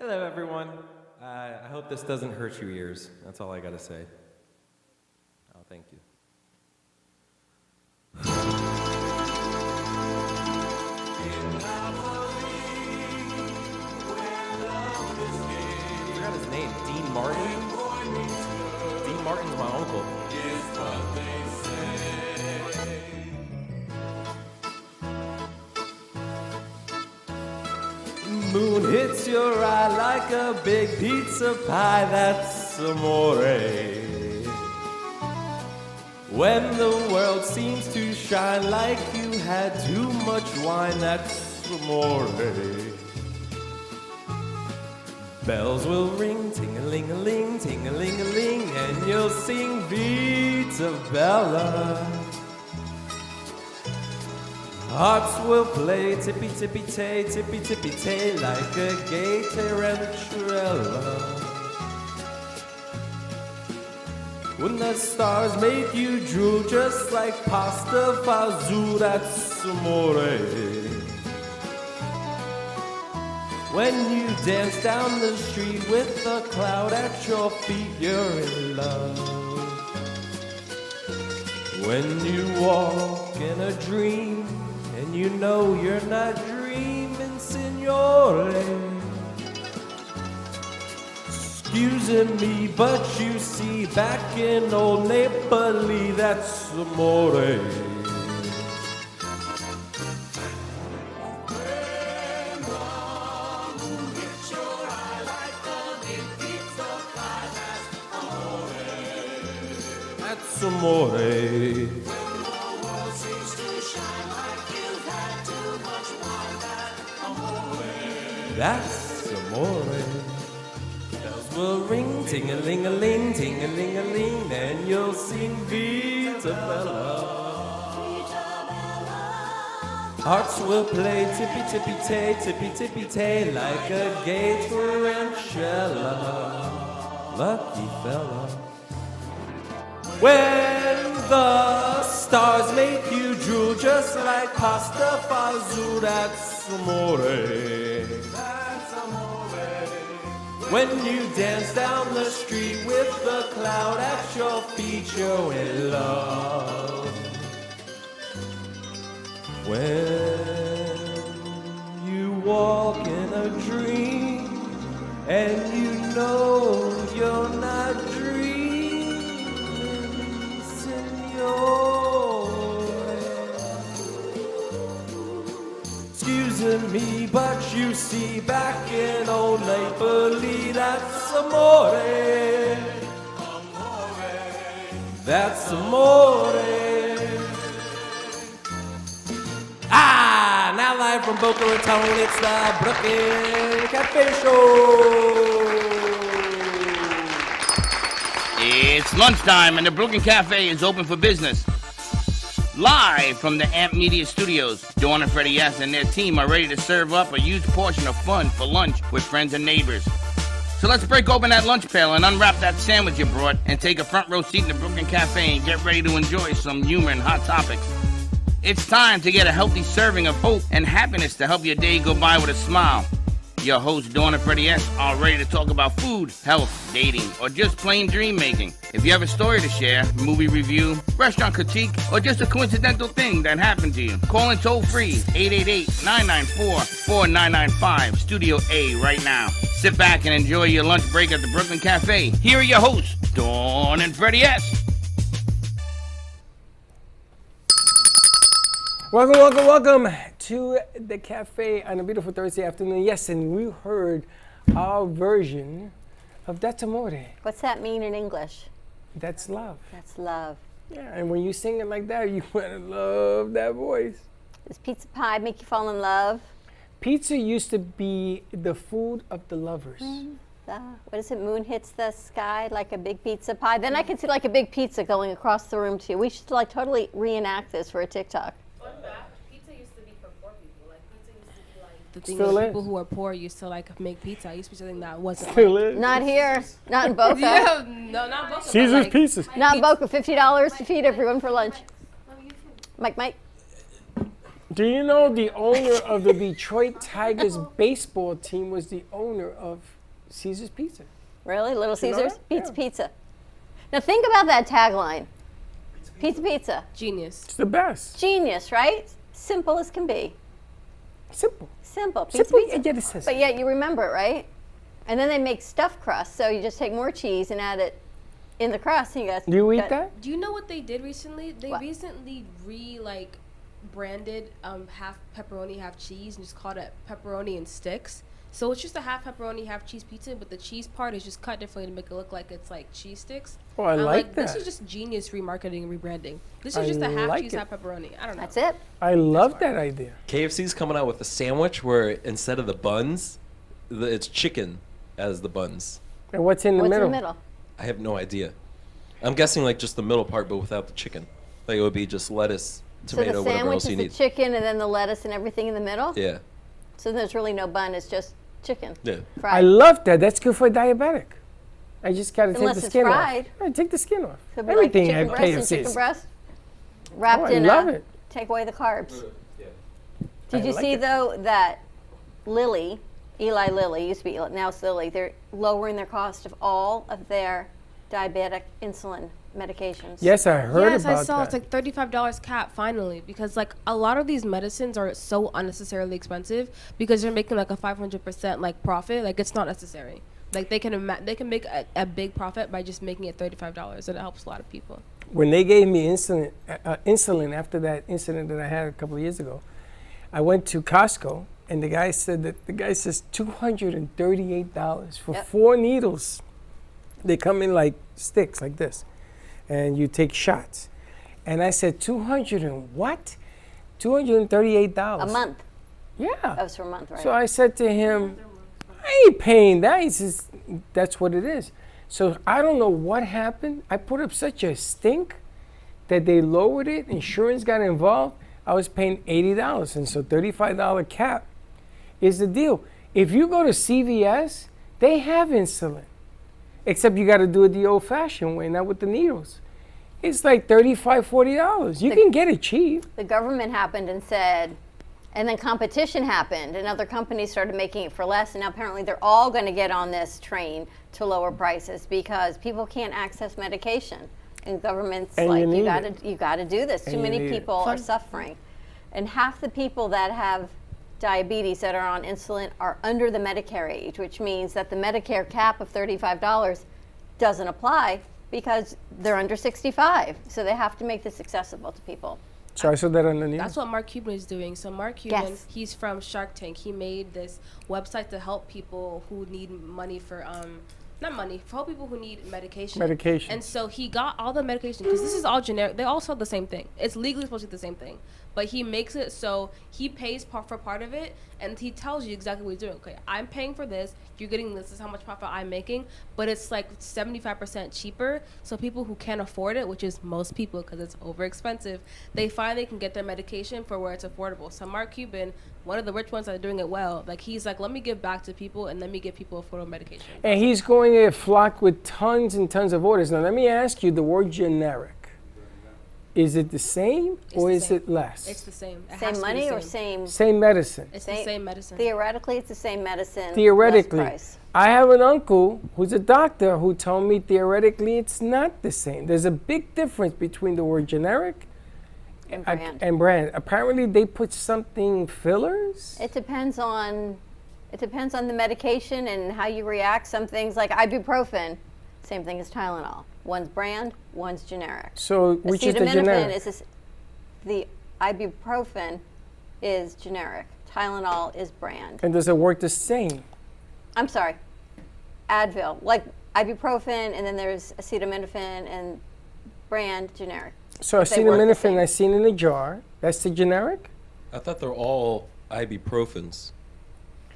Hello, everyone. I hope this doesn't hurt your ears. That's all I gotta say. Oh, thank you. I forgot his name. Dean Martin? Dean Martin's my uncle. Moon hits your eye like a big pizza pie, that's amore. When the world seems to shine like you had too much wine, that's amore. Bells will ring, ting-a-ling-a-ling, ting-a-ling-a-ling, and you'll sing Vita Bella. Hearts will play tippy-tippy-tay, like a gay tarantula. When the stars make you drool just like pasta fazool, that's amore. When you dance down the street with a cloud at your feet, you're in love. When you walk in a dream, and you know you're not dreaming, signore. Excuse me, but you see, back in old Napoli, that's amore. That's amore. That's amore. Bells will ring, ting-a-ling-a-ling, ting-a-ling-a-ling, and you'll sing Vita Bella. Hearts will play tippy-tippy-tay, like a gay tarantula. Lucky fella. When the stars make you drool just like pasta fazool, that's amore. When you dance down the street with the cloud at your feet, you're in love. When you walk in a dream and you know you're not dreaming, signore. Excuse me, but you see, back in old Napoli, that's amore. That's amore. Now live from Boca Raton, it's the Brooklyn Cafe Show. It's lunchtime and the Brooklyn Cafe is open for business. Live from the Amp Media Studios, Dawn and Freddie S. and their team are ready to serve up a huge portion of fun for lunch with friends and neighbors. So let's break open that lunch pail and unwrap that sandwich you brought and take a front row seat in the Brooklyn Cafe and get ready to enjoy some humor and hot topics. It's time to get a healthy serving of hope and happiness to help your day go by with a smile. Your hosts, Dawn and Freddie S., are ready to talk about food, health, dating, or just plain dream making. If you have a story to share, movie review, restaurant critique, or just a coincidental thing that happened to you, call in toll free 888-994-4995, Studio A right now. Sit back and enjoy your lunch break at the Brooklyn Cafe. Here are your hosts, Dawn and Freddie S. Welcome to the cafe on a beautiful Thursday afternoon. Yes, and we heard our version of That's Amore. What's that mean in English? That's love. That's love. Yeah, and when you sing it like that, you want to love that voice. Does pizza pie make you fall in love? Pizza used to be the food of the lovers. What is it? Moon hits the sky like a big pizza pie. Then I can see like a big pizza going across the room too. We should like totally reenact this for a TikTok. Pizza used to be for poor people. Like pizza used to be like the thing Still where is. people who were poor used to like make pizza. I used to be something that wasn't. Still is. Not here. Not in Boca. Yeah, no, not Boca. but, Caesar's like, Pieces. Not in Boca. $50 to feed everyone for lunch. Mike. Do you know the owner of the Detroit Tigers baseball team was the owner of Caesar's Pizza? Really? Little you know Caesars? that? Beats Yeah. pizza. Now think about that tagline. Pizza, pizza. Genius. It's the best. Genius, right? Simple as can be. Simple. Simple. Pizza, Simple, pizza. yet it says. But yet you remember it, right? And then they make stuffed crust, so you just take more cheese and add it in the crust. And you got. Do you eat got- that? Do you know what they did recently? They What? recently branded half pepperoni, half cheese, and just called it pepperoni and sticks. So it's just a half pepperoni, half cheese pizza, but the cheese part is just cut differently to make it look like it's like cheese sticks. Oh, I I'm like This that. is just genius remarketing and rebranding. This is I just a half like cheese, it. half pepperoni. I don't know. That's it. I love that idea. KFC's coming out with a sandwich where instead of the buns, it's chicken as the buns. And what's in the What's middle? in the middle? I have no idea. I'm guessing like just the middle part, but without the chicken. Like it would be just lettuce, So tomato, the whatever sandwich else is you the need. chicken and then the lettuce and everything in the middle? Yeah, So there's really no bun, it's just chicken. yeah. I Fried. love that. That's good for a diabetic. I just got to take Unless the it's skin fried. off. Right, take the skin off. Could be like Everything chicken at breast and KFC. chicken breast wrapped Oh, I in love it. take away the carbs. I Did you like see it. though that Lilly, Eli Lilly, used to be now it's Lilly, they're lowering their cost of all of their diabetic insulin medications. Yes, I heard Yes, about I saw that. it's like $35 cap finally because like a lot of these medicines are so unnecessarily expensive because they're making like a 500% like profit. Like it's not necessary. Like they can make a big profit by just making it $35 and it helps a lot of people. When they gave me insulin after that incident that I had a couple of years ago, I went to Costco and the guy says $238 for Yep. 4 needles. They come in like sticks like this, and you take shots. And I said, 200 and what? $238 A month. Yeah. That was for a month, right? So I said to him, I ain't paying that. He says, that's what it is. So I don't know what happened. I put up such a stink that they lowered it. Insurance got involved. I was paying $80. And so $35 cap is the deal. If you go to CVS, they have insulin. Except you got to do it the old-fashioned way, not with the needles. It's like $35, $40. You can get it cheap. the government happened and said, and then competition happened, and other companies started making it for less. And now apparently they're all going to get on this train to lower prices because people can't access medication, and governments And like you need you got to do this. Too you many need it. people are suffering, and half the people that have diabetes that are on insulin are under the Medicare age, which means that the Medicare cap of $35 doesn't apply because they're under 65. So they have to make this accessible to people. So I saw that on the news. That's what Mark Cuban is doing. So Mark Cuban, Yes. he's from Shark Tank. He made this website to help people who need money for not money, for help people who need medication. Medication. And so he got all the medication because this is all generic. They all sell the same thing. It's legally supposed to be the same thing, but he makes it so he pays for part of it, and he tells you exactly what he's doing. Okay, I'm paying for this. You're getting this. This is how much profit I'm making, but it's like 75% cheaper. So people who can't afford it, which is most people because it's over expensive, they finally can get their medication for where it's affordable. So Mark Cuban, one of the rich ones that are doing it well, like he's like, let me give back to people and let me give people affordable medication. And he's going to flock with tons and tons of orders. Now, let me ask you the word generic. Is it the same or the is same. it less? It's the same. It has Same to be money the or same? same? Same medicine. It's the same medicine. Theoretically, it's the same medicine. less Theoretically. price. I have an uncle who's a doctor who told me theoretically it's not the same. There's a big difference between the word generic And brand. and brand. Apparently, they put something fillers. It depends on the medication and how you react. Some things like ibuprofen, same thing as Tylenol. One's brand, one's generic. So, which is the Acetaminophen generic? the ibuprofen is generic. Tylenol is brand. And does it work the same? I'm sorry, Advil, like ibuprofen, and then there's acetaminophen and brand generic. So, They work the acetaminophen same. I seen in a jar. That's the generic? I thought they're all ibuprofens.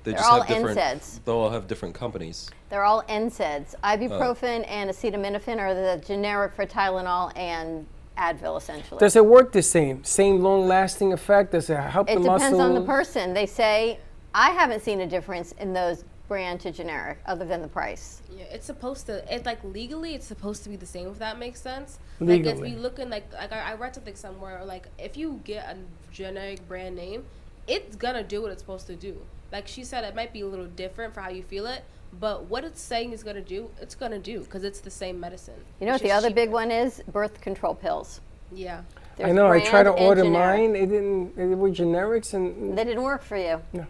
They They're all different. NSAIDs. They all have different companies. They're all NSAIDs. Ibuprofen and acetaminophen are the generic for Tylenol and Advil, essentially. Does it work the same? Same long-lasting effect? Does it help It the depends muscles? on the person. They say, I haven't seen a difference in those brand to generic other than the price? Yeah, it's supposed to. It's like legally, it's supposed to be the same. If that makes sense. Legally. Like if you looking like I read something somewhere like if you get a generic brand name, it's gonna do what it's supposed to do. Like she said, it might be a little different for how you feel it, but what it's saying is gonna do, it's gonna do because it's the same medicine. You know what It's the just other big cheaper. one is? Birth control pills. Yeah. I know. I tried to brand and order generic. mine. It didn't. It were generics, and They didn't work for you. No.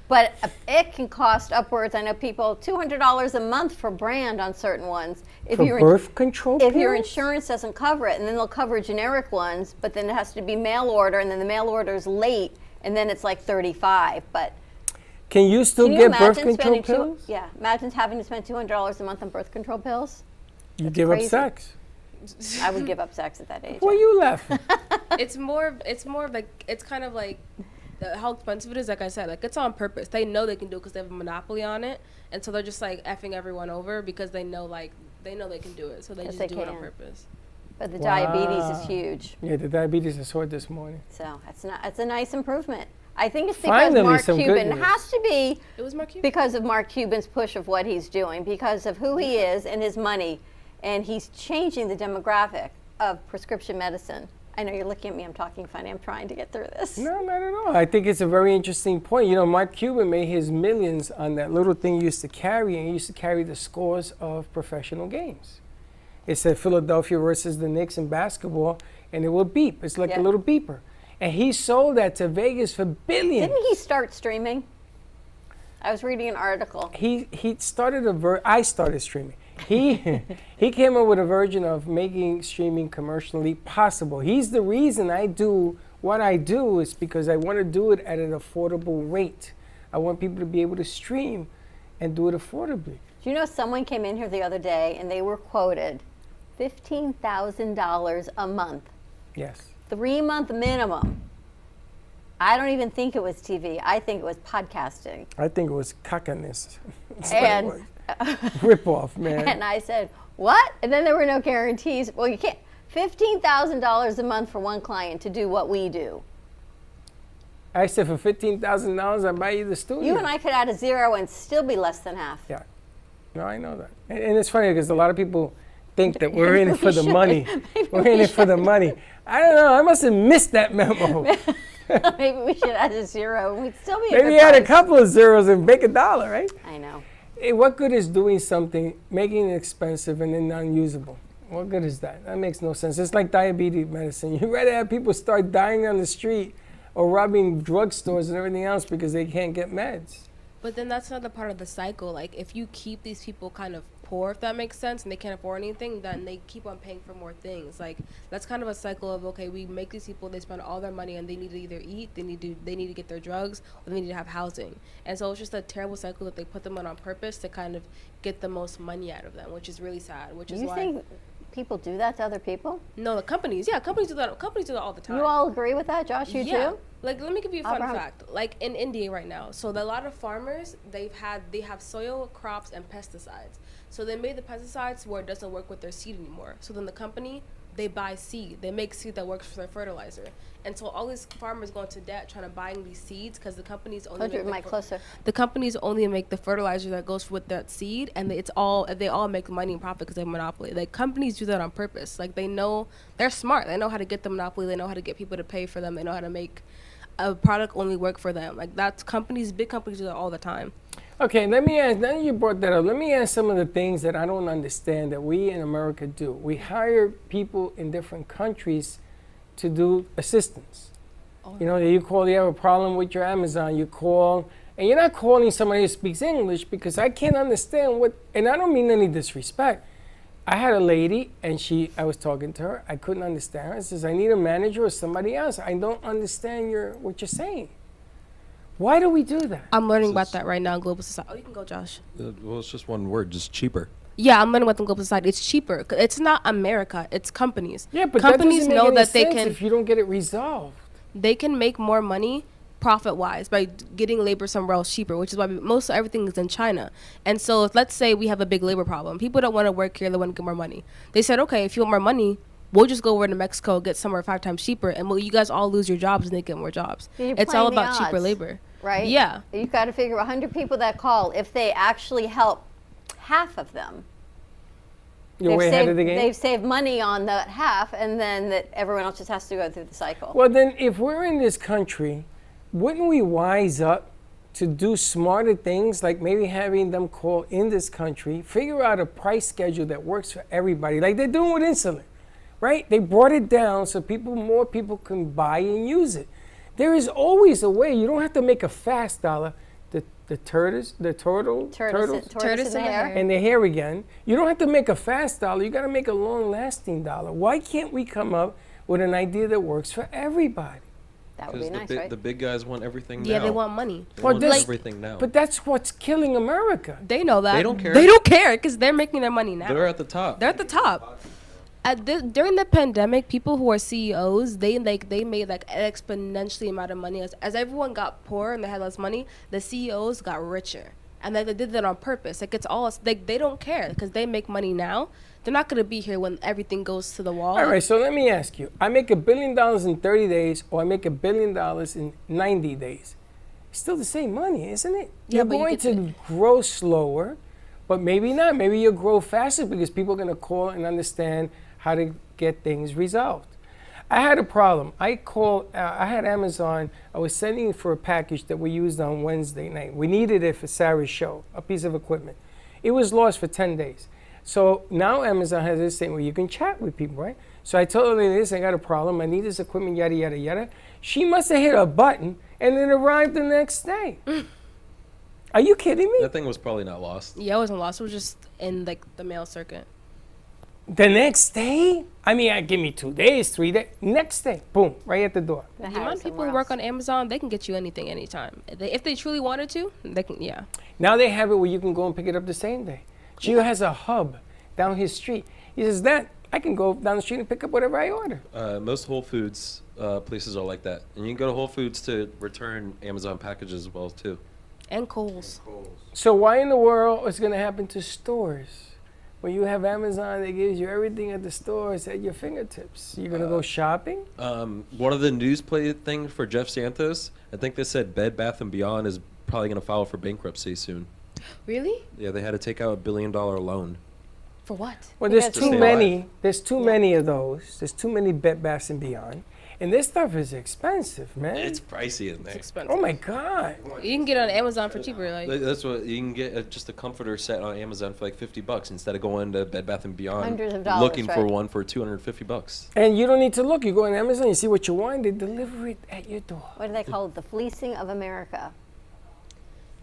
But it can cost upwards. I know people $200 a month for brand on certain ones. If for your birth control. if your pills? insurance doesn't cover it, and then they'll cover generic ones, but then it has to be mail order, and then the mail order is late, and then it's like $35. But Can you still can you get birth imagine control spending pills? yeah, imagine having to spend $200 a month on birth control pills. You give up crazy. sex. I would give up sex at that age. Why you laughing? It's more of like it's kind of like how expensive it is. Like I said, like it's on purpose. They know they can do it because they have a monopoly on it, and so they're just like effing everyone over because they know they can do it. So they Yes, just they do it on can. purpose. But the diabetes is Wow. huge. Yeah, the diabetes I saw it this morning. So it's a nice improvement. I think it's because Finally, Mark some good Cuban news. has to be It was Mark Cuban. because of Mark Cuban's push of what he's doing, because of who he is and his money, and he's changing the demographic of prescription medicine. I know you're looking at me, I'm talking funny, I'm trying to get through this. No, not at all. I think it's a very interesting point. You know, Mark Cuban made his millions on that little thing he used to carry, and he used to carry the scores of professional games. It said Philadelphia versus the Knicks in basketball, and it would beep. It's like Yeah. a little beeper. And he sold that to Vegas for billions. Didn't he start streaming? I was reading an article. He started I started streaming. He came up with a version of making streaming commercially possible. He's the reason I do what I do is because I want to do it at an affordable rate. I want people to be able to stream and do it affordably. Do you know someone came in here the other day and they were quoted $15,000 a month, Yes. 3-month minimum. I don't even think it was TV. I think it was podcasting. I think it was cockiness. And Rip off, man. and I said, what? And then there were no guarantees. Well, you can't. $15,000 a month for one client to do what we do. I said for $15,000 I buy you the studio. You and I could add a zero and still be less than half. Yeah. No, I know that. And it's funny because a lot of people think that we're in it Maybe for we the should. money. Maybe We're we in it for the money. I don't know. I must have missed that memo. Maybe we should add a zero and we'd still be a Maybe good add a price. couple of zeros and make $1, right? I know. Hey, what good is doing something, making it expensive and then unusable? What good is that? That makes no sense. It's like diabetes medicine. You'd rather have people start dying on the street or robbing drugstores and everything else because they can't get meds. But then that's another part of the cycle. Like if you keep these people kind of poor, if that makes sense, and they can't afford anything, then they keep on paying for more things. Like that's kind of a cycle of okay, we make these people, they spend all their money and they need to either eat, they need to get their drugs, or they need to have housing. And so it's just a terrible cycle that they put them on purpose to kind of get the most money out of them, which is really sad. Which is You why think people do that to other people? no, the companies do that. Companies do that all the time. You all agree with that, Josh? You Yeah. too? Like, let me give you a fun Abraham. fact. Like in India right now, so a lot of farmers they have soil crops and pesticides. So they made the pesticides where it doesn't work with their seed anymore. So then the company they buy seed. They make seed that works for their fertilizer. And so all these farmers go into debt trying to buying these seeds because the companies only Hold your make mic closer. the companies only make the fertilizer that goes with that seed, and they all make money and profit because they have a monopoly. Like companies do that on purpose. Like they know they're smart. They know how to get the monopoly. They know how to get people to pay for them. They know how to make a product only work for them. Like that's big companies do that all the time. Okay, let me ask, now that you brought that up, let me ask some of the things that I don't understand that we in America do. We hire people in different countries to do assistance. You know, you have a problem with your Amazon, you call, and you're not calling somebody who speaks English because I can't understand and I don't mean any disrespect. I had a lady, and I was talking to her, I couldn't understand her. I says, I need a manager or somebody else. I don't understand what you're saying. Why do we do that? I'm learning about that right now in global society. Oh, you can go, Josh. Well, it's just one word, just cheaper. Yeah, I'm learning about the global society. It's cheaper. It's not America. It's companies. Yeah, but companies that doesn't make know any that they sense can if you don't get it resolved. they can make more money profit-wise by getting labor somewhere else cheaper, which is why most everything is in China. And so if, let's say we have a big labor problem. People don't want to work here. They want to get more money. They said, okay, if you want more money, we'll just go over to Mexico, get somewhere 5 times cheaper, and you guys all lose your jobs and they get more jobs. You're It's all playing the about cheaper odds, labor. right? Yeah. You've got to figure 100 people that call, if they actually help half of them, You're way ahead of the they've game. saved money on that half, and then that everyone else just has to go through the cycle. Well, then, if we're in this country, wouldn't we wise up to do smarter things, like maybe having them call in this country, figure out a price schedule that works for everybody, like they're doing with insulin, right? They brought it down so more people can buy and use it. There is always a way. You don't have to make a fast dollar. The turtles Tortoise in the hair. and the hair again. You don't have to make a fast dollar. You got to make a long-lasting dollar. Why can't we come up with an idea that works for everybody? That would be Because nice, right? the big guys want everything Yeah, now. they want money. They Well, want this- everything now. But that's what's killing America. They know that. They don't care. They don't care because they're making their money now. They're at the top. They're at the top. During the pandemic, people who are CEOs, they made like an exponentially amount of money. As everyone got poorer and they had less money, the CEOs got richer, and they did that on purpose. Like, it's all they don't care because they make money now. They're not gonna be here when everything goes to the wall. All right, so let me ask you. I make $1 billion in 30 days, or I make $1 billion in 90 days. It's still the same money, isn't it? Yeah, You're but you going get to grow slower, but maybe not. Maybe you'll grow faster because people are going to call and understand how to get things resolved. I had a problem. I had Amazon. I was sending for a package that we used on Wednesday night. We needed it for Sarah's show, a piece of equipment. It was lost for 10 days. So now Amazon has this thing where you can chat with people, right? So I told her this, I got a problem. I need this equipment, yada, yada, yada. She must have hit a button and it arrived the next day. Are you kidding me? That thing was probably not lost. Yeah, it wasn't lost. It was just in like the mail circuit. The next day? I mean, give me 2 days, 3 days. Next day, boom, right at the door. They The hire amount of people somewhere who work else. on Amazon, they can get you anything, anytime. If they truly wanted to, they can. Yeah. Now they have it where you can go and pick it up the same day. Gio has a hub down his street. He says, that I can go down the street and pick up whatever I order. Most Whole Foods places are like that, and you can go to Whole Foods to return Amazon packages as well too. And Kohl's. So why in the world is going to happen to stores? When you have Amazon that gives you everything at the stores at your fingertips. You're going to go shopping? One of the news play things for Jeff Santos, I think they said Bed Bath & Beyond is probably going to file for bankruptcy soon. Really? Yeah, they had to take out $1 billion loan. For what? Well, there's Because too it's many. alive. There's too many of those. There's too many Bed Baths and Beyond. And this stuff is expensive, man. It's pricey in there. Expensive. Oh my God. You can get it on Amazon for cheaper. Like, That's what you can get just a comforter set on Amazon for like $50 instead of going to Bed Bath & Beyond Hundreds of dollars, looking for right. one for $250. And you don't need to look. You go on Amazon, you see what you want, they deliver it at your door. What do they call it? The fleecing of America.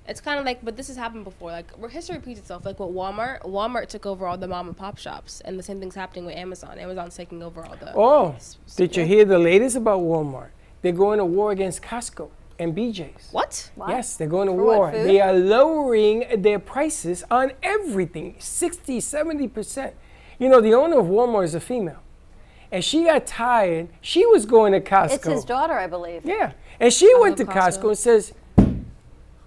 it's kind of like, but this has happened before. Like, history repeats itself. Like with Walmart took over all the mom and pop shops, and the same thing's happening with Amazon. Amazon's taking over all the. Oh, did you hear the latest about Walmart? They're going to war against Costco and BJ's. What? What? Yes, they're going to For what, war. food? They are lowering their prices on everything, 60, 70%. You know, the owner of Walmart is a female. And she got tired. She was going to Costco. It's his daughter, I believe. Yeah. And she went to love Costco Costco. and says,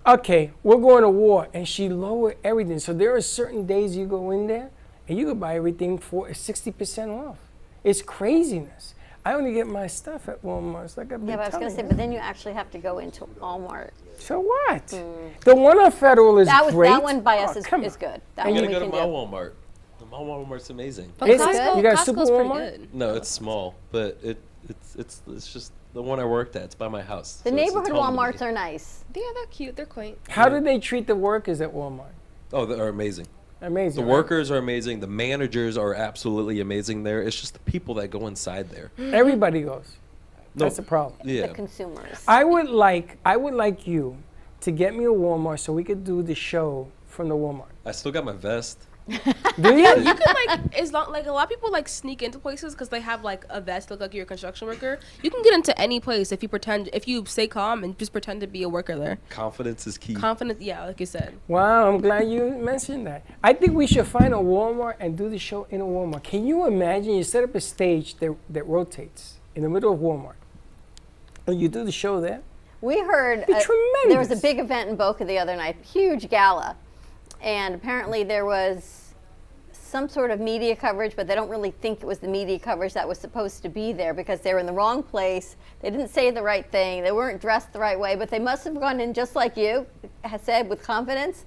okay, we're going to war. And she lowered everything. So there are certain days you go in there and you can buy everything for 60% off. It's craziness. I only get my stuff at Walmart. It's like I've been Yeah, but I was going to telling say, you. but then you actually have to go into Walmart. So what? The one on Federal is That great. that one by us Oh, is come good. on. That You one gotta we go to can my do. Walmart. The my Walmart's amazing. But Is it? Costco, You got a Costco's super pretty Walmart? good. No, it's small, but it's just the one I worked at. It's by my house. The so it's neighborhood home to me. Walmarts are nice. Yeah, they're cute. They're quaint. How do they treat the workers at Walmart? Oh, they are amazing. Amazing. The right? workers are amazing. The managers are absolutely amazing there. It's just the people that go inside there. Everybody goes. No, That's the problem. Yeah. The consumers. I would like you to get me a Walmart so we could do the show from the Walmart. I still got my vest. Do you? You could like, it's not like a lot of people like sneak into places because they have like a vest look like you're a construction worker. You can get into any place if you stay calm and just pretend to be a worker there. Confidence is key. Confident, yeah, like you said. Wow, I'm glad you mentioned that. I think we should find a Walmart and do the show in a Walmart. Can you imagine you set up a stage that rotates in the middle of Walmart and you do the show there? We heard Be there was a tremendous. big event in Boca the other night, huge gala, and apparently there was some sort of media coverage, but they don't really think it was the media coverage that was supposed to be there because they were in the wrong place. They didn't say the right thing. They weren't dressed the right way, but they must have gone in just like you had said, with confidence,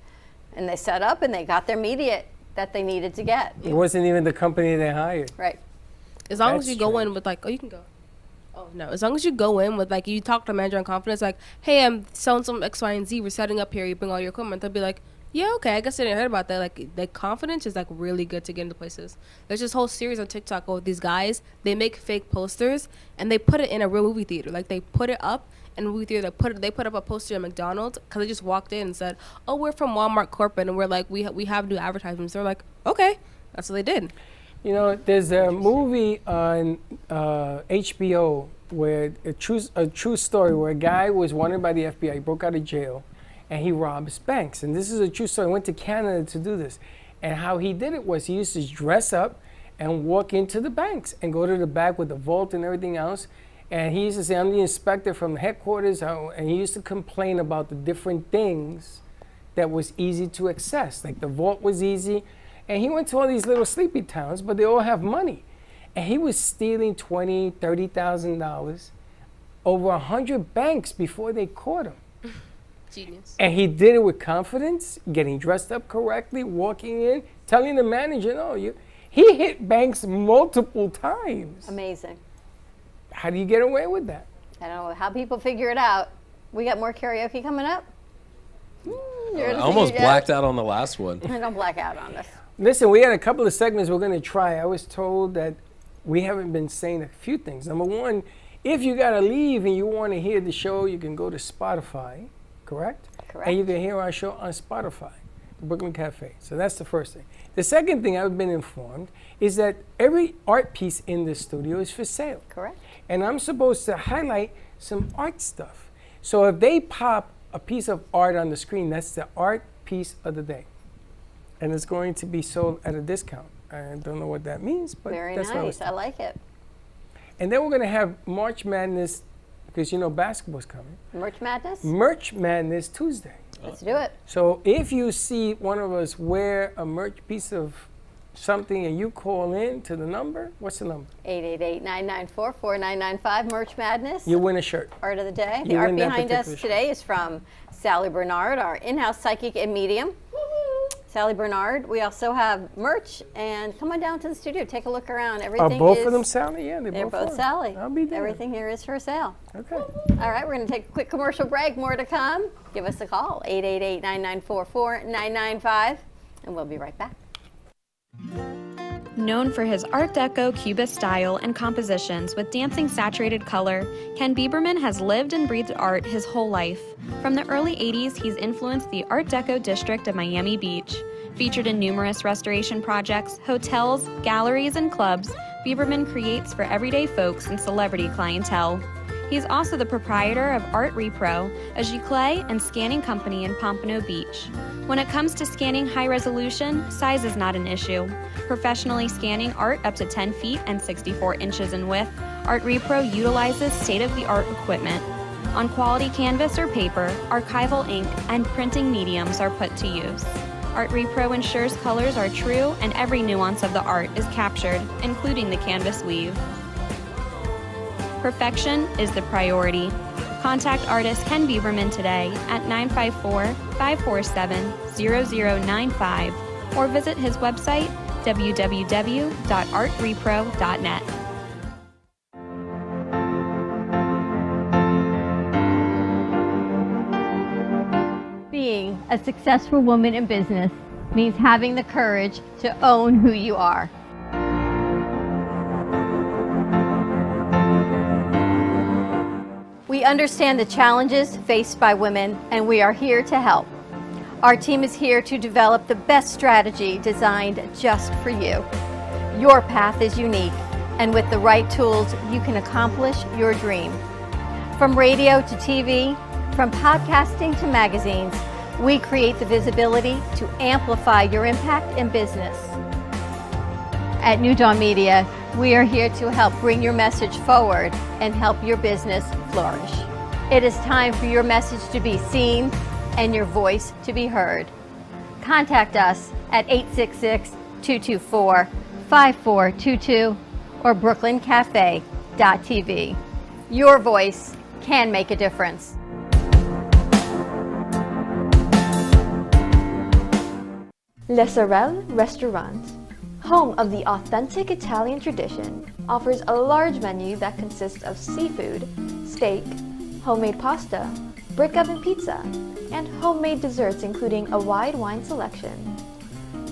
and they set up and they got their media that they needed to get. It wasn't even the company they hired. Right. As long as That's you go true. in with like, oh, you can go. Oh no! As long as you go in with like, you talk to the manager in confidence, like, hey, I'm selling some X, Y, and Z. We're setting up here. You bring all your equipment. They'll be like, yeah, okay. I guess I didn't hear about that. Like, the confidence is like really good to get into places. There's this whole series on TikTok of these guys. They make fake posters and they put it in a real movie theater. Like, they put it up in a movie theater. They put up a poster at McDonald's because they just walked in and said, oh, we're from Walmart Corporate and we're like, we have new advertisements. They're like, okay, that's what they did. You know, there's a movie on HBO where a true story where a guy was wanted by the FBI, he broke out of jail, and he robs banks. And this is a true story. I went to Canada to do this. And how he did it was he used to dress up and walk into the banks and go to the back with the vault and everything else. And he used to say, I'm the inspector from the headquarters. And he used to complain about the different things that was easy to access. Like the vault was easy. And he went to all these little sleepy towns, but they all have money. And he was stealing $20,000, $30,000 over 100 banks before they caught him. Genius. And he did it with confidence, getting dressed up correctly, walking in, telling the manager, no, he hit banks multiple times. Amazing. How do you get away with that? I don't know how people figure it out. We got more karaoke coming up. I almost blacked out on the last one. I don't black out on this. Listen, we had a couple of segments we're going to try. I was told that we haven't been saying a few things. Number one, if you got to leave and you want to hear the show, you can go to Spotify, correct? Correct. And you can hear our show on Spotify, the Brooklyn Cafe. So that's the first thing. The second thing I've been informed is that every art piece in the studio is for sale. Correct. And I'm supposed to highlight some art stuff. So if they pop a piece of art on the screen, that's the art piece of the day. And it's going to be sold at a discount. I don't know what that means, but Very that's what I was nice. I like it. And then we're going to have March Madness, because you know basketball's coming. Merch Madness? Merch Madness Tuesday. Let's do it. So if you see one of us wear a merch piece of something and you call in to the number, what's the number? 888-994-4995, Merch Madness. You win a shirt. Art of the day. You The art win that behind us particular today is from Sally Bernard, our in-house psychic and medium. Sally Bernard. We also have merch, and come on down to the studio. Take a look around. Everything Are both is, of them Sally? Yeah, They're both are. Sally. I'll be there. Everything here is for sale. Okay. All right, we're going to take a quick commercial break. More to come. Give us a call, 888-994-4995, and we'll be right back. Known for his Art Deco Cubist style and compositions with dancing saturated color, Ken Bieberman has lived and breathed art his whole life. From the early 80s, he's influenced the Art Deco district of Miami Beach. Featured in numerous restoration projects, hotels, galleries, and clubs, Bieberman creates for everyday folks and celebrity clientele. He's also the proprietor of Art Repro, a giclée and scanning company in Pompano Beach. When it comes to scanning high resolution, size is not an issue. Professionally scanning art up to 10 feet and 64 inches in width, Art Repro utilizes state-of-the-art equipment. On quality canvas or paper, archival ink and printing mediums are put to use. Art Repro ensures colors are true and every nuance of the art is captured, including the canvas weave. Perfection is the priority. Contact artist Ken Bieberman today at 954-547-0095 or visit his website www.artrepro.net. Being a successful woman in business means having the courage to own who you are. We understand the challenges faced by women, and we are here to help. Our team is here to develop the best strategy designed just for you. Your path is unique, and with the right tools, you can accomplish your dream. From radio to TV, from podcasting to magazines, we create the visibility to amplify your impact in business. At New Dawn Media, we are here to help bring your message forward and help your business flourish. It is time for your message to be seen and your voice to be heard. Contact us at 224-5422 or brooklyncafe.tv. Your voice can make a difference. Le Sorel Restaurant, home of the authentic Italian tradition, offers a large menu that consists of seafood, steak, homemade pasta, brick oven pizza, and homemade desserts including a wide wine selection.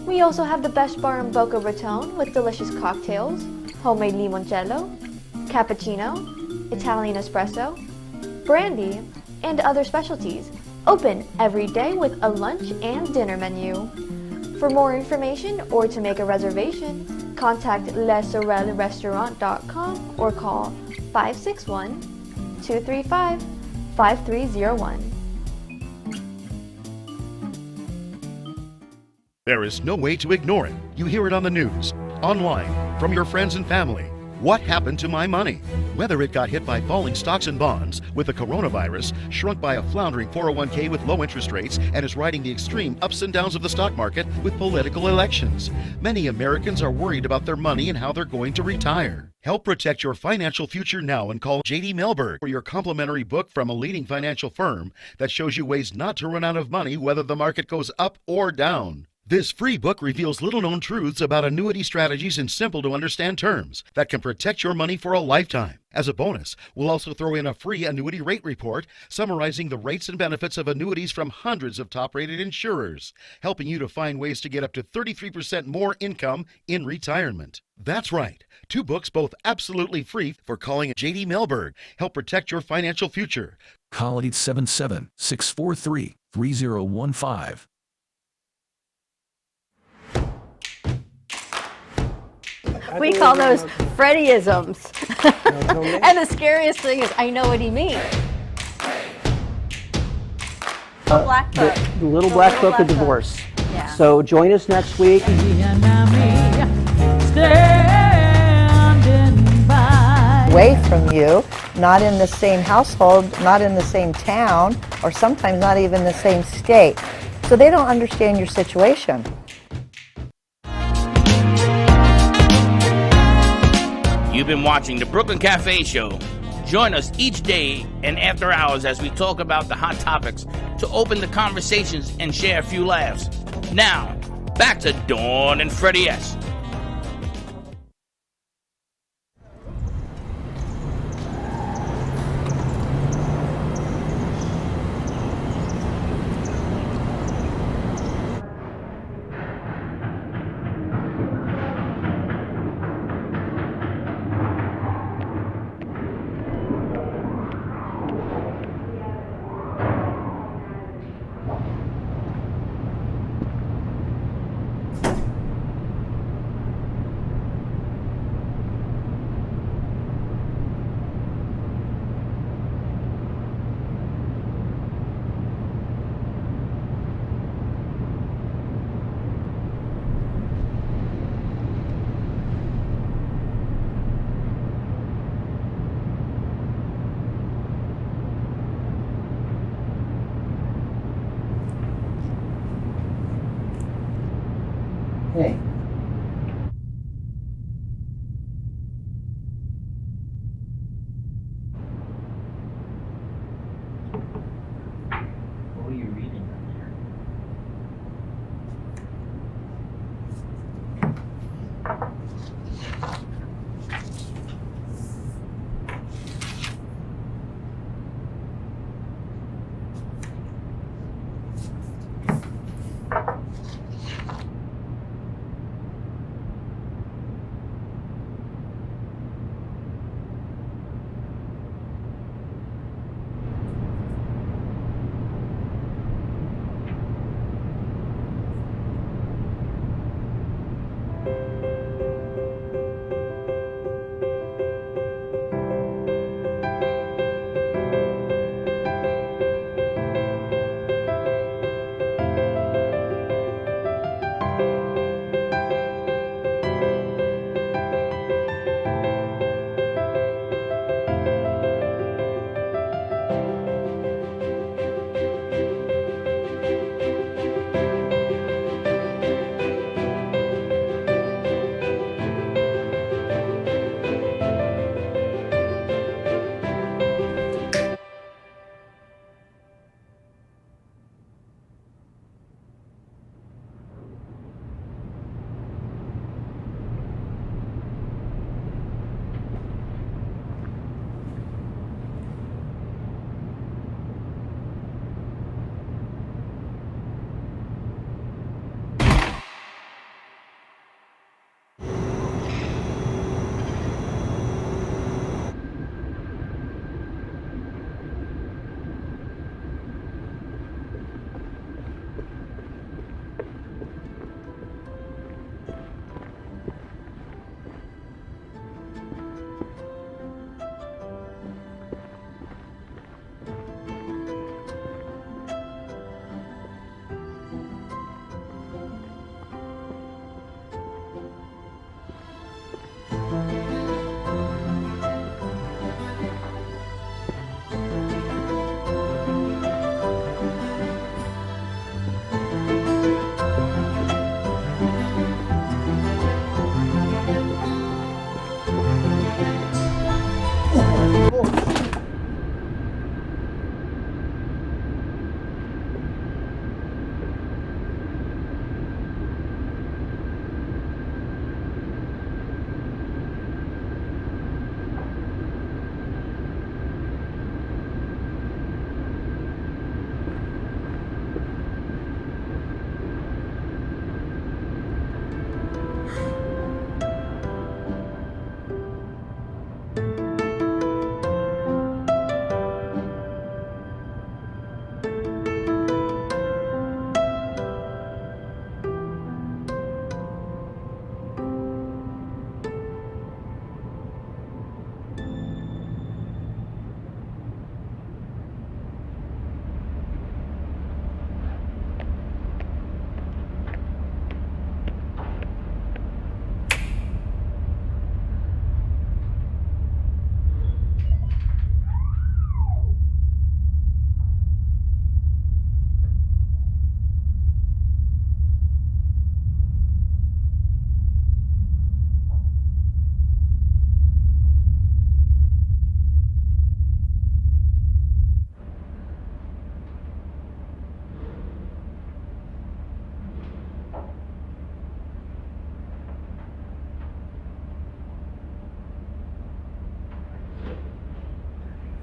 We also have the best bar in Boca Raton with delicious cocktails, homemade limoncello, cappuccino, Italian espresso, brandy, and other specialties, open every day with a lunch and dinner menu. For more information or to make a reservation, contact lesorelrestaurant.com or call 561-235-5301. There is no way to ignore it. You hear it on the news, online, from your friends and family. What happened to my money? Whether it got hit by falling stocks and bonds, with the coronavirus, shrunk by a floundering 401k with low interest rates, and is riding the extreme ups and downs of the stock market with political elections. Many Americans are worried about their money and how they're going to retire. Help protect your financial future now and call J.D. Melberg for your complimentary book from a leading financial firm that shows you ways not to run out of money whether the market goes up or down. This free book reveals little-known truths about annuity strategies in simple-to-understand terms that can protect your money for a lifetime. As a bonus, we'll also throw in a free annuity rate report summarizing the rates and benefits of annuities from hundreds of top-rated insurers, helping you to find ways to get up to 33% more income in retirement. That's right. 2 books, both absolutely free, for calling J.D. Melberg. Help protect your financial future. Call 877-643-3015. We call those Freddieisms. And the scariest thing is, I know what he means. The Black Book. The Little Black Book of Divorce. Yeah. So join us next week. Away from you, not in the same household, not in the same town, or sometimes not even the same state. So they don't understand your situation. You've been watching the Brooklyn Cafe Show. Join us each day and after hours as we talk about the hot topics to open the conversations and share a few laughs. Now, back to Dawn and Freddie S.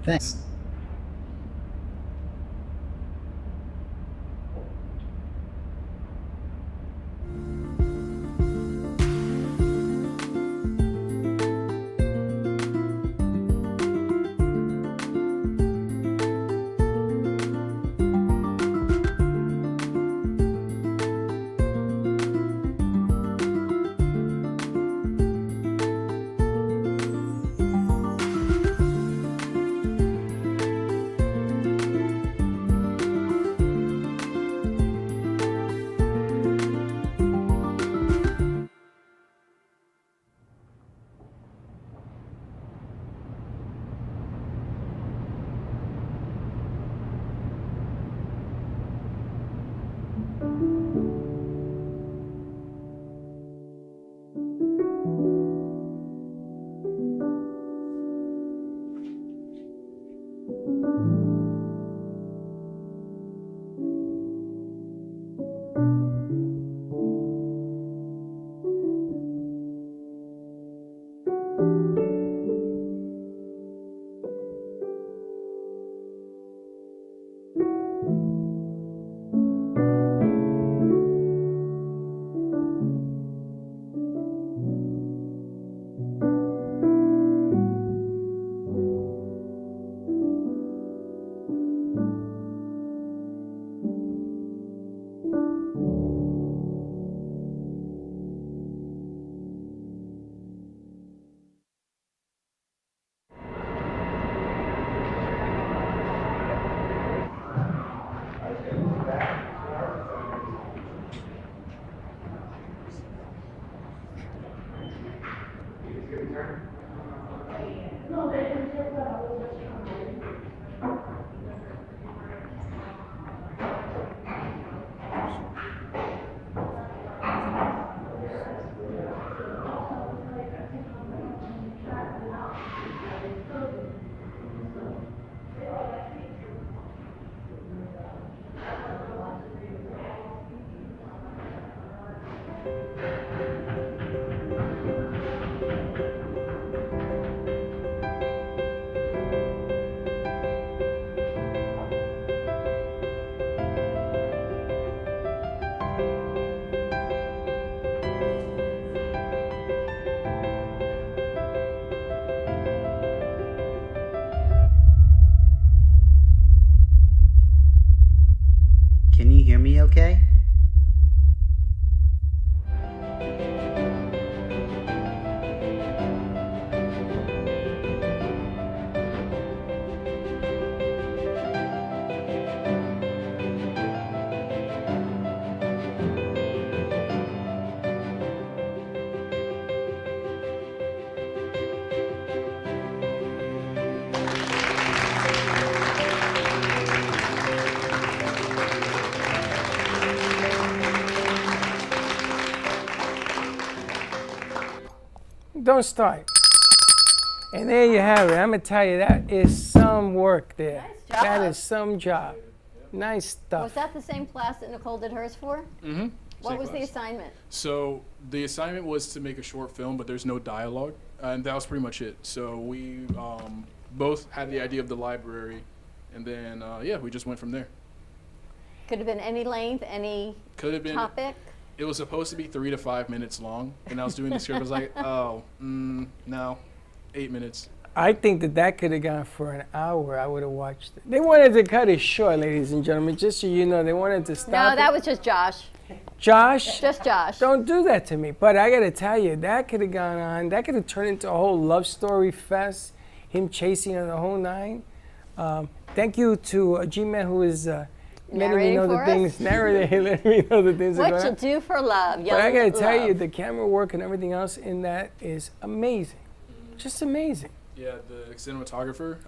Thanks. Can you hear me okay? Don't start. And there you have it. I'm gonna tell you, that is some work there. Nice job. That is some job. Nice stuff. Was that the same class that Nicole did hers for? Mm-hmm. What was the assignment? So the assignment was to make a short film, but there's no dialogue, and that was pretty much it. So we both had the idea of the library, and then yeah, we just went from there. Could have been any length, any Could have been. topic. It was supposed to be 3 to 5 minutes long, and I was doing the script. I was like, oh, no, 8 minutes. I think that could have gone for an hour. I would have watched it. They wanted to cut it short, ladies and gentlemen, just so you know. They wanted to stop No, it. that was just Josh. Josh? Just Josh. Don't do that to me. But I got to tell you, that could have gone on. That could have turned into a whole love story fest, him chasing on the whole nine. Thank you to G-Man, who is letting me know the things, narrating, letting me know the things. What you do for love, But I got to love. tell you, the camera work and everything else in that is amazing. Just amazing. Yeah, the cinematographer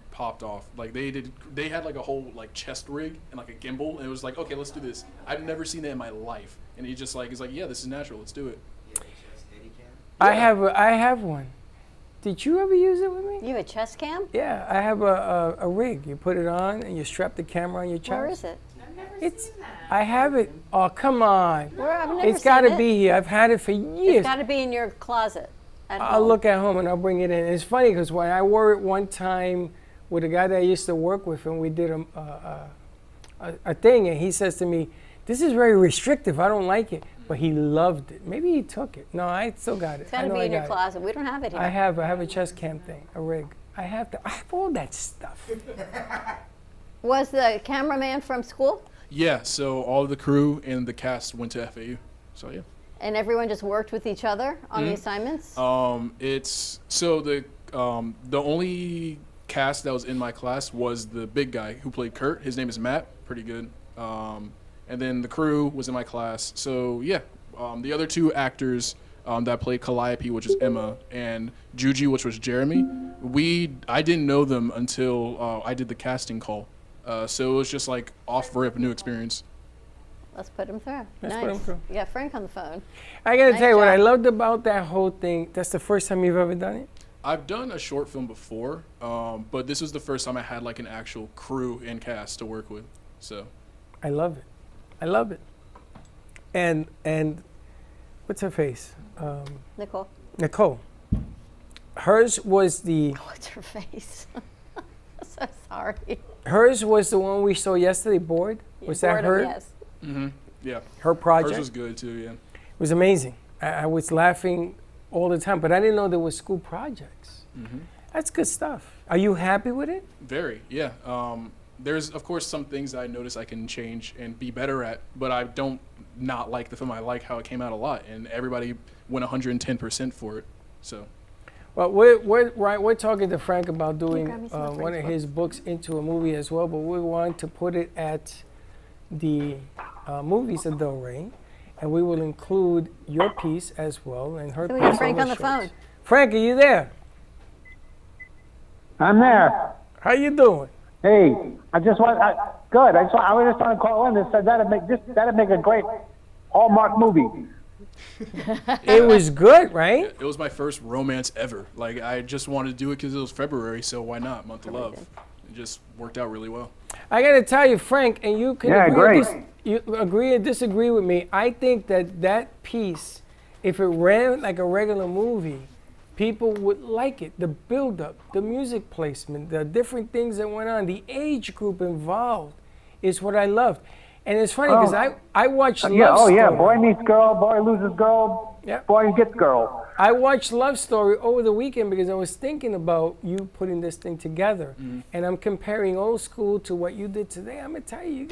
popped off. Like they had like a whole like chest rig and like a gimbal, and it was like, okay, let's do this. I've never seen that in my life, and he's like, yeah, this is natural. Let's do it. I have one. Did you ever use it with me? You have a chest cam? Yeah, I have a rig. You put it on and you strap the camera on your chest. Where is it? I have it. Oh, come on. I've never It's got to seen it. be here. I've had it for years. It's got to be in your closet. At I'll home. look at home and I'll bring it in. It's funny because when I wore it one time with a guy that I used to work with, and we did a thing, and he says to me, "This is very restrictive. I don't like it." But he loved it. Maybe he took it. No, I still got it. It's got to be in your closet. We don't have it here. I have a chest cam thing, a rig. I have all that stuff. Was the cameraman from school? Yeah, so all of the crew and the cast went to FAU. So yeah. And everyone just worked with each other on the assignments? It's so the only cast that was in my class was the big guy who played Kurt. His name is Matt. Pretty good. And then the crew was in my class. So yeah, the other two actors that played Calliope, which is Emma, and Juji, which was Jeremy. I didn't know them until I did the casting call. So it was just like off rip, new experience. Let's put him through. Let's nice. put him through. You got Frank on the phone. I gotta Nice tell you what I job. loved about that whole thing. That's the first time you've ever done it. I've done a short film before, but this was the first time I had like an actual crew and cast to work with. So I love it. I love it. And what's her face? Nicole. Nicole. Hers was the. What's her face? So sorry. Hers was the one we saw yesterday. Bored. Was that her? Yes. yeah, Her project. hers was good too. Yeah. It was amazing. I was laughing all the time, but I didn't know there were school projects. That's good stuff. Are you happy with it? Very, yeah. There's, of course, some things that I notice I can change and be better at, but I don't not like the film. I like how it came out a lot, and everybody went 110% for it. So, Well, we're talking to Frank about doing grab me some of one of Frank's his books into a movie as well, but we want to put it at the movies of Del Rey, and we will include your piece as well and her So piece. we got Frank the on the shorts. phone. Frank, are you there? I'm there. How you doing? Hey, I just want. Good. I was just trying to call in and said that'd make a great Hallmark movie. It was good, right? it was my first romance ever. Like, I just wanted to do it because it was February, so why not? Month of Love. It just worked out really well. I got to tell you, Frank, and you can Yeah, agree, great. you agree or disagree with me. I think that piece, if it ran like a regular movie, people would like it. The build-up, the music placement, the different things that went on, the age group involved is what I loved. And it's funny because I watched Love Story. Boy meets girl, boy loses girl, Yeah. boy gets girl. I watched Love Story over the weekend because I was thinking about you putting this thing together, and I'm comparing old school to what you did today. I'm gonna tell you,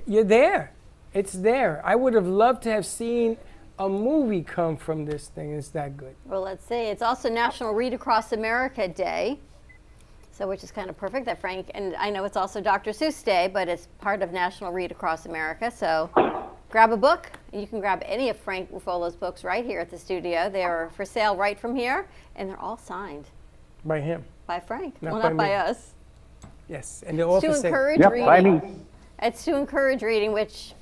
you're there. It's there. I would have loved to have seen a movie come from this thing. It's that good. Well, let's see. It's also National Read Across America Day, so which is kind of perfect that Frank, and I know it's also Dr. Seuss Day, but it's part of National Read Across America. So grab a book. You can grab any of Frank Ruffolo's books right here at the studio. They're for sale right from here, and they're all signed By him. by Frank. Not Well, by not by me. us. Yes, and the office. To encourage Yep, reading. by me. It's to encourage reading, which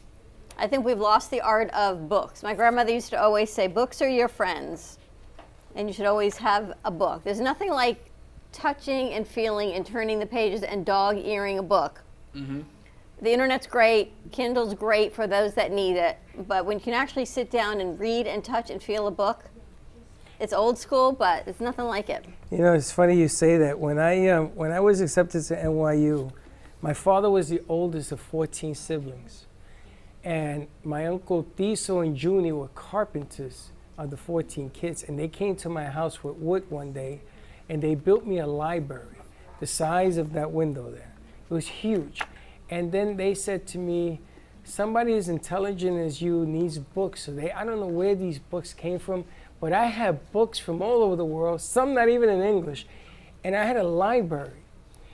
I think we've lost the art of books. My grandmother used to always say, books are your friends, and you should always have a book. There's nothing like touching and feeling and turning the pages and dog-earing a book. The internet's great, Kindle's great for those that need it, but when you can actually sit down and read and touch and feel a book, it's old school, but it's nothing like it. You know, it's funny you say that. When I was accepted to NYU, my father was the oldest of 14 siblings. And my uncle Tiso and Junie were carpenters of the 14 kids. And they came to my house with wood one day, and they built me a library, the size of that window there. It was huge. And then they said to me, somebody as intelligent as you needs books. So I don't know where these books came from, but I have books from all over the world, some not even in English. And I had a library.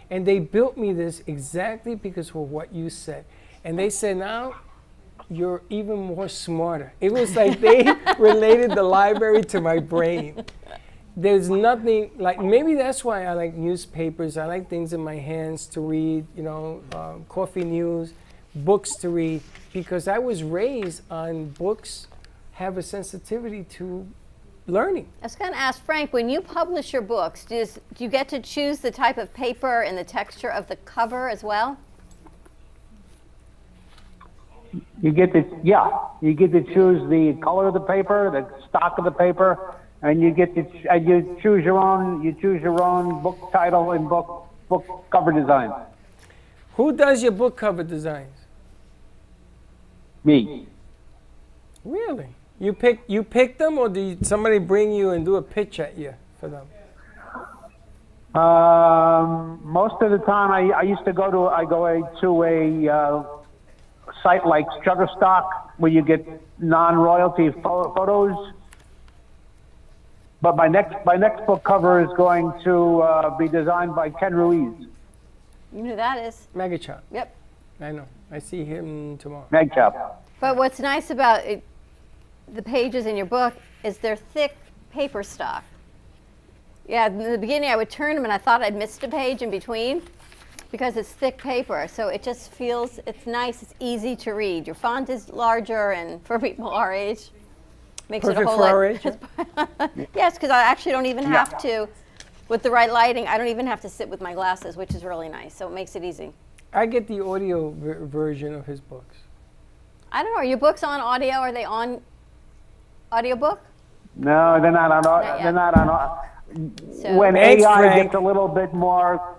And they built me this exactly because of what you said. And they said, now you're even more smarter. It was like they related the library to my brain. There's nothing like, maybe that's why I like newspapers. I like things in my hands to read, coffee news, books to read, because I was raised on books have a sensitivity to learning. I was going to ask Frank, when you publish your books, do you get to choose the type of paper and the texture of the cover as well? You get to choose the color of the paper, the stock of the paper, and you choose your own book title and book book cover designs. Who does your book cover designs? Me. Really? You pick them, or do somebody bring you and do a pitch at you for them? Most of the time, I used to go to a site like Shutterstock where you get non-royalty photos. But my next book cover is going to be designed by Ken Ruiz. You know who that is? Megachop. Yep. I know. I see him tomorrow. Megachop. But what's nice about it, the pages in your book is they're thick paper stock. Yeah, in the beginning I would turn them and I thought I'd missed a page in between because it's thick paper. So it just feels, it's nice, it's easy to read. Your font is larger, and for people our age, makes Perfect it a whole for lot. our age. Yes, because I actually don't even have to, with the right lighting, I don't even have to sit with my glasses, which is really nice. So it makes it easy. I get the audio version of his books. I don't know, are your books on audio? Are they on audiobook? No, they're not on. Not They're yet. not on. So When Thanks, AI Frank. gets a little bit more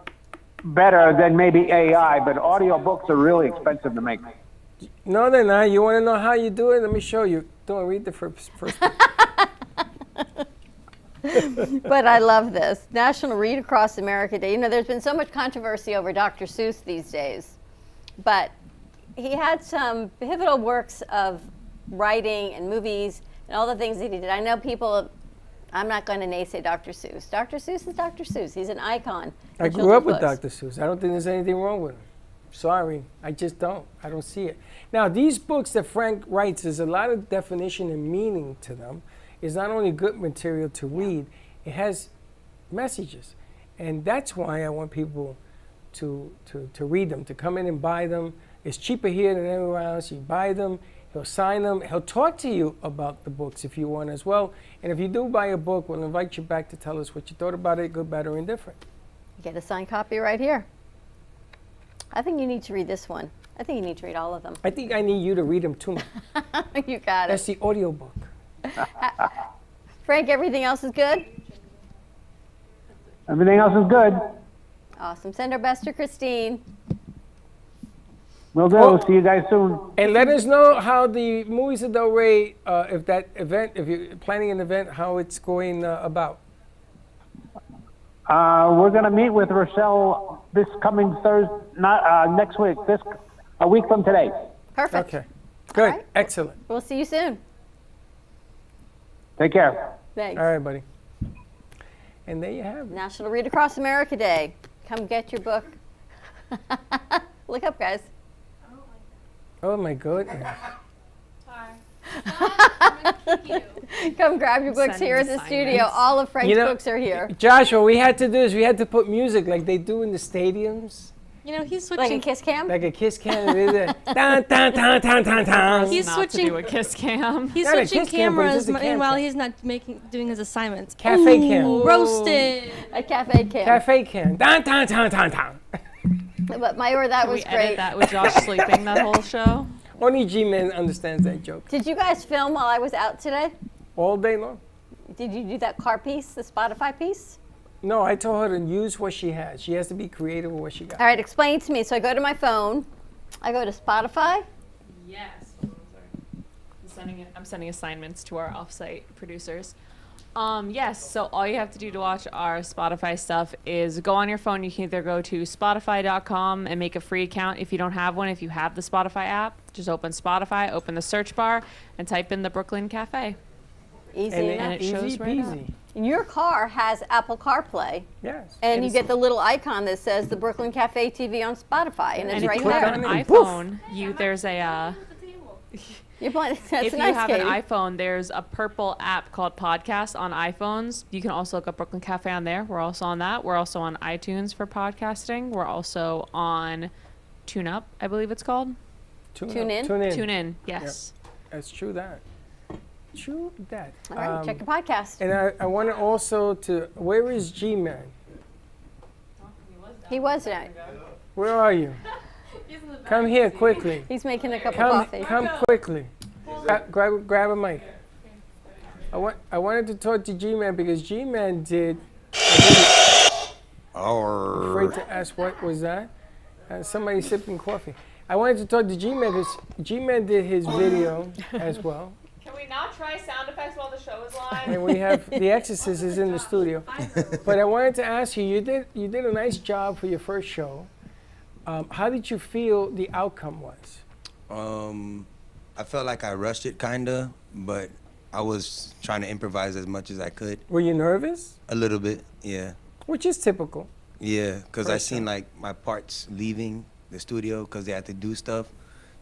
better than maybe AI, but audio books are really expensive to make. No, they're not. You want to know how you do it? Let me show you. Don't read the first book. But I love this. National Read Across America Day. You know, there's been so much controversy over Dr. Seuss these days. But he had some pivotal works of writing and movies and all the things that he did. I know people, I'm not going to naysay Dr. Seuss. Dr. Seuss is Dr. Seuss. He's an icon. I in grew up with children's Dr. books. Seuss. I don't think there's anything wrong with him. Sorry, I just don't. I don't see it. Now, these books that Frank writes, there's a lot of definition and meaning to them. It's not only good material to read, it has messages. And that's why I want people to read them, to come in and buy them. It's cheaper here than everywhere else. You buy them, he'll sign them, he'll talk to you about the books if you want as well. And if you do buy a book, we'll invite you back to tell us what you thought about it, good, bad, or indifferent. Get a signed copy right here. I think you need to read this one. I think you need to read all of them. I think I need you to read them too. You got That's it. the audio book. Frank, everything else is good? Everything else is good. Awesome. Send our best to Christine. Will do. Oh. See you guys soon. And let us know how the Movies of Del Rey, if that event, if you're planning an event, how it's going about. We're going to meet with Rochelle this coming Thursday, next week, a week from today. Perfect. Okay. Good. right. Excellent. We'll see you soon. Take care. Thanks. All right, buddy. And there you have it. National Read Across America Day. Come get your book. Look up, guys. Oh my goodness. Come grab your books here at the studio. All of Frank's books are here. Josh, what we had to do is we had to put music like they do in the stadiums. You know, he's Like switching. a kiss cam? Like a kiss cam. Dun, dun, dun, dun, dun, dun. He's Not switching. to do a kiss cam. He's Not a switching kiss cam, but it's cameras just a cam while cam. he's not doing his assignments. Cafe Ooh, cam. Roasted. A cafe cam. Cafe cam. Dun, dun, dun, dun, dun. But Mayur, that Can was we great. edit that with Josh sleeping that whole show? Only G-Man understands that joke. Did you guys film while I was out today? All day long. Did you do that car piece, the Spotify piece? No, I told her to use what she has. She has to be creative with what she got. All right, explain to me. So I go to my phone. I go to Spotify. Yes. I'm sending assignments to our offsite producers. Yes, so all you have to do to watch our Spotify stuff is go on your phone. You can either go to Spotify.com and make a free account if you don't have one. If you have the Spotify app, just open Spotify, open the search bar, and type in the Brooklyn Cafe. Easy And enough. it shows easy right up. peasy. And your car has Apple CarPlay. Yes. And you get the little icon that says the Brooklyn Cafe TV on Spotify, and it's And if right you click have on there. an it, poof. iPhone, there's a You're playing. That's if nice, you have Katie. an iPhone, there's a purple app called Podcast on iPhones. You can also look up Brooklyn Cafe on there. We're also on that. We're also on iTunes for podcasting. We're also on TuneUp, I believe it's called. Tune up, in? Tune in. Tune in, yes. That's true that. True that. All right, check the podcast. And I wanted also to, where is G-Man? He was there. Where are you? Come here quickly. He's making a cup of Come, coffee. come quickly. Grab a mic. I wanted to talk to G-Man because G-Man did Our wanted to ask, what was that? Somebody sipping coffee. I wanted to talk to G-Man because G-Man did his video as well. Can we not try sound effects while the show is live? And we have The Exorcist is in the studio. But I wanted to ask you, you did a nice job for your first show. How did you feel the outcome was? I felt like I rushed it kinda, but I was trying to improvise as much as I could. Were you nervous? A little bit, yeah. Which is typical. Yeah, because I seen like my parts leaving the studio because they had to do stuff.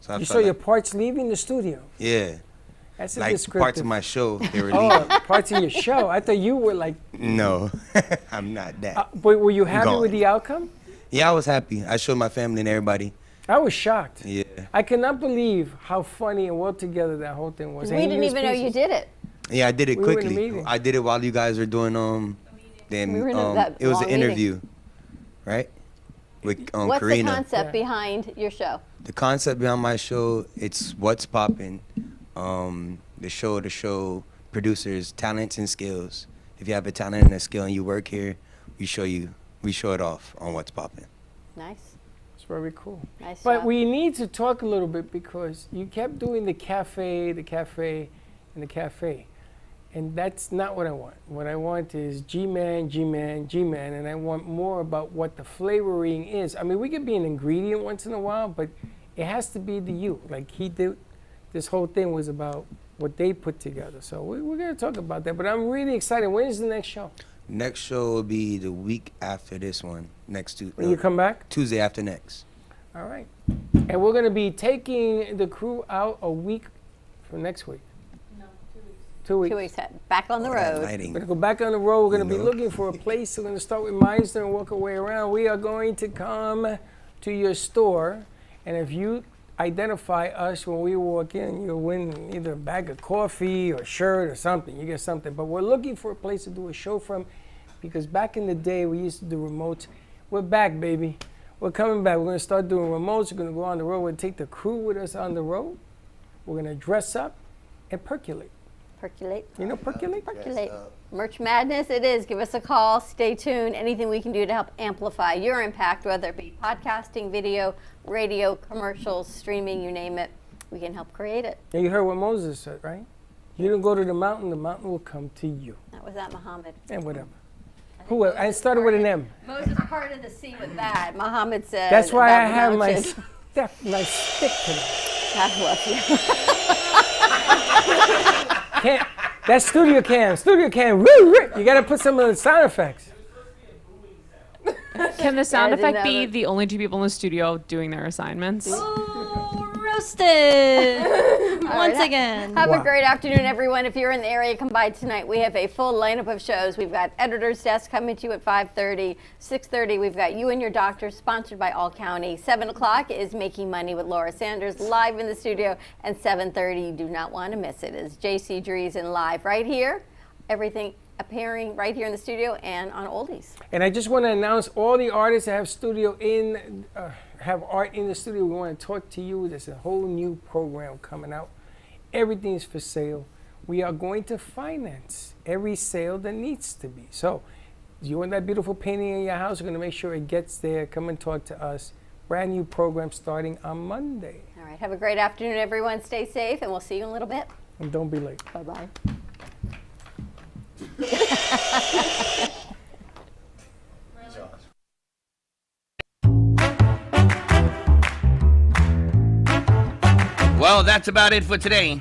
So I You felt saw like, your parts leaving the studio. yeah. That's a Like descriptive. parts of my show, they were Oh, leaving. parts of your show. I thought you were like. No, I'm not that. But were you happy Gone. with the outcome? Yeah, I was happy. I showed my family and everybody. I was shocked. Yeah. I cannot believe how funny and well together that whole thing was. We And you didn't used even know you pieces. did it. Yeah, I did it We were in a quickly. meeting. I did it while you guys were doing We were in that it was long an meeting. interview, right? With What's Karina. the concept behind your show? The concept behind my show, it's what's poppin'. The show producers talents and skills. If you have a talent and a skill and you work here, we show it off on what's poppin'. Nice. It's very cool. Nice But job. we need to talk a little bit because you kept doing the cafe, and the cafe. And that's not what I want. What I want is G-Man, G-Man, G-Man, and I want more about what the flavoring is. I mean, we could be an ingredient once in a while, but it has to be the you. Like he did, this whole thing was about what they put together. So we're going to talk about that. But I'm really excited. When is the next show? Next show will be the week after this one. Next Tuesday. When you come back? Tuesday after next. All right. And we're going to be taking the crew out a week from next week. No, 2 weeks. 2 weeks. Back on the road. We're going to go back on the road. We're going to be looking for a place. We're going to start with Meisner and work our way around. We are going to come to your store. And if you identify us when we walk in, you'll win either a bag of coffee or a shirt or something. You get something. But we're looking for a place to do a show from because back in the day, we used to do remotes. We're back, baby. We're coming back. We're going to start doing remotes. We're going to go on the road. We're going to take the crew with us on the road. We're going to dress up and percolate. Percolate. You know percolate? Percolate. Merch Madness, it is. Give us a call. Stay tuned. Anything we can do to help amplify your impact, whether it be podcasting, video, radio, commercials, streaming, you name it, we can help create it. And you heard what Moses said, right? You don't go to the mountain will come to you. That was that Muhammad. And whatever. Who else? I started with an M. Moses parted the sea with that. Muhammad said. That's why I about the have my mountain. my stick today. God bless you. That's studio cam. Studio cam. Woo, woo. You got to put some of the sound effects. Can the sound That is effect be another- the only two people in the studio doing their assignments? Roasted All once right, again. Have a great afternoon, everyone. If you're in the area, come by tonight. We have a full lineup of shows. We've got Editor's Desk coming to you at 5:30. 6:30, we've got You and Your Doctor, sponsored by All County. 7 o'clock is Making Money with Laura Sanders, live in the studio. And 7:30, you do not want to miss it, is JC Dreesen live right here. Everything appearing right here in the studio and on Oldies. And I just want to announce all the artists that have art in the studio. We want to talk to you. There's a whole new program coming out. Everything's for sale. We are going to finance every sale that needs to be. So, you want that beautiful painting in your house, we're going to make sure it gets there. Come and talk to us. Brand new program starting on Monday. All right, have a great afternoon, everyone. Stay safe, and we'll see you in a little bit. And don't be late. Bye-bye. Well, that's about it for today.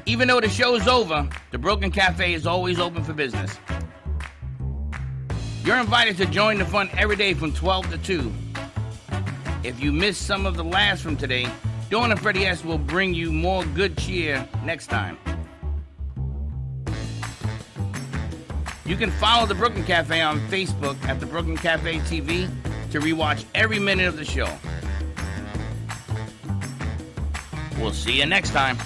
Even though the show's over, the Broken Cafe is always open for business. You're invited to join the fun every day from 12 to 2. If you missed some of the laughs from today, Dawn and Freddie S. will bring you more good cheer next time. You can follow the Brooklyn Cafe on Facebook at the Brooklyn Cafe TV to rewatch every minute of the show. We'll see you next time.